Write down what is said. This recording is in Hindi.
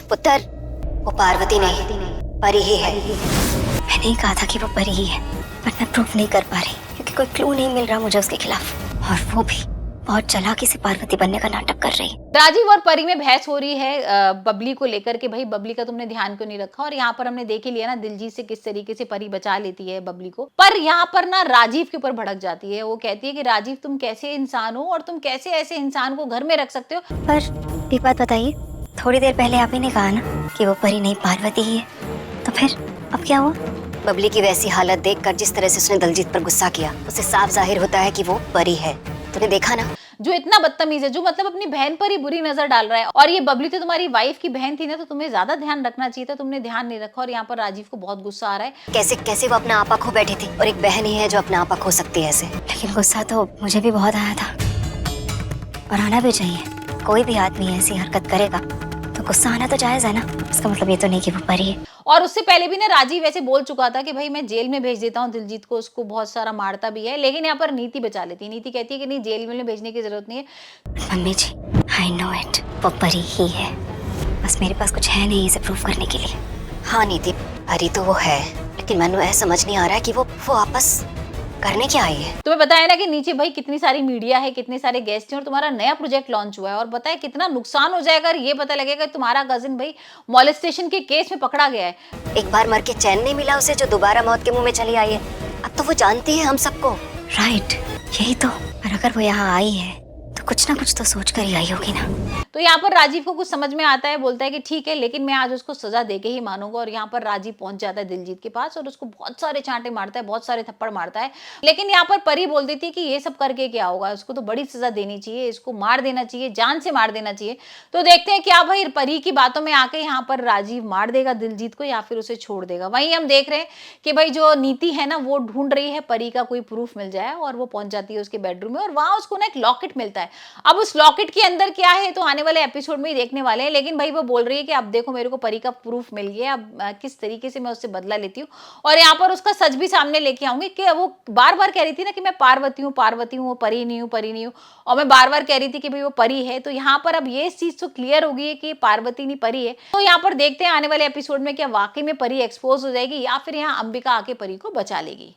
पुत्र, वो पार्वती नहीं, परी ही है। मैंने ही कहा था कि वो परी ही है, पर मैं प्रूफ नहीं कर पा रही क्योंकि कोई क्लू नहीं मिल रहा मुझे उसके खिलाफ। और वो भी बहुत चालाकी से पार्वती बनने का नाटक कर रही। राजीव और परी में बहस हो रही है बबली को लेकर के, भाई बबली का तुमने ध्यान क्यों नहीं रखा। और यहाँ पर हमने देख ही लिया ना दिलजीत से किस तरीके से परी बचा लेती है बबली को। पर यहाँ पर ना राजीव के ऊपर भड़क जाती है। वो कहती है कि राजीव तुम कैसे इंसान हो और तुम कैसे ऐसे इंसान को घर में रख सकते हो। पर एक बात बताइए, थोड़ी देर पहले आप ही ने कहा ना कि वो परी नहीं पार्वती ही है, तो फिर अब क्या हुआ? बबली की वैसी हालत देखकर जिस तरह से उसने दिलजीत पर गुस्सा किया, उससे साफ जाहिर होता है कि वो परी है। तूने देखा ना, जो इतना बदतमीज है, जो मतलब अपनी बहन पर ही बुरी नजर डाल रहा है। और ये बबली तो तुम्हारी वाइफ की बहन थी ना, तो तुम्हें ज्यादा ध्यान रखना चाहिए था, तुमने ध्यान नहीं रखा। और यहाँ पर राजीव को बहुत गुस्सा आ रहा है। कैसे कैसे वो अपना आपा खो बैठी थी, और एक बहन ही है जो अपना आपा खो सकती है ऐसे। लेकिन गुस्सा तो मुझे भी बहुत आया था, और आना भी चाहिए। कोई भी आदमी ऐसी हरकत करेगा तो गुस्सा आना तो जायज है ना। इसका मतलब ये तो नहीं कि वो परी है। और उससे पहले भी ना राजीव ऐसे बोल चुका था कि भाई मैं जेल में भेज देता हूँ दिलजीत को, उसको बहुत सारा मारता भी है। लेकिन यहाँ पर नीति बचा लेती है। नीति कहती है कि नहीं, जेल में भेजने की जरूरत नहीं है। Mummy ji, I know it, वो परी ही है, बस मेरे पास कुछ है नहीं इसे प्रूव करने के लिए। हाँ नीति, परी तो वो है, लेकिन मैंने ऐसा समझ नहीं आ रहा है कि वो आपस करने क्या आई है। तुम्हें बताया ना कि नीचे भाई कितनी सारी मीडिया है, कितने सारे गेस्ट हैं, और तुम्हारा नया प्रोजेक्ट लॉन्च हुआ है। और बताए कितना नुकसान हो जाएगा अगर ये पता लगेगा तुम्हारा कजिन भाई मॉलेस्टेशन के केस में पकड़ा गया है। एक बार मर के चैन नहीं मिला उसे, जो दोबारा मौत के मुंह में चली आई है। अब तो वो जानती है हम सबको। राइट, यही तो। और अगर वो यहाँ आई है तो कुछ ना कुछ तो सोच कर ही आई होगी ना। तो यहाँ पर राजीव को कुछ समझ में आता है, बोलता है कि ठीक है, लेकिन मैं आज उसको सजा देके ही मानूंगा। और यहाँ पर राजीव पहुंच जाता है दिलजीत के पास और उसको बहुत सारे चांटे मारता है, बहुत सारे थप्पड़ मारता है। लेकिन यहाँ पर परी बोल देती है कि ये सब करके क्या होगा, उसको तो बड़ी सजा देनी चाहिए, इसको मार देना चाहिए, जान से मार देना चाहिए। तो देखते हैं क्या भाई परी की बातों में आके यहाँ पर राजीव मार देगा दिलजीत को या फिर उसे छोड़ देगा। वहीं हम देख रहे हैं कि भाई जो नीति है ना, वो ढूंढ रही है परी का कोई प्रूफ मिल जाए। और वो पहुंच जाती है उसके बेडरूम में, और वहां उसको ना एक लॉकेट मिलता है। अब उस लॉकेट के अंदर क्या है तो आने वाले एपिसोड में ही देखने वाले हैं। लेकिन भाई वो बोल रही है कि अब देखो मेरे को परी का प्रूफ मिल गया, अब किस तरीके से मैं उससे बदला लेती हूँ। और यहाँ पर उसका सच भी सामने लेके आऊंगी कि वो बार बार कह रही थी ना कि मैं पार्वती हूँ, पार्वती हूँ, वो परी नहीं हूँ, परी नहीं हूँ। और मैं बार बार कह रही थी कि भाई वो परी है। तो यहाँ पर अब ये चीज तो क्लियर हो गई है कि पार्वती नहीं परी है। तो यहाँ पर देखते हैं आने वाले एपिसोड में क्या वाकई में परी एक्सपोज हो जाएगी या फिर यहाँ अंबिका आके परी को बचा लेगी।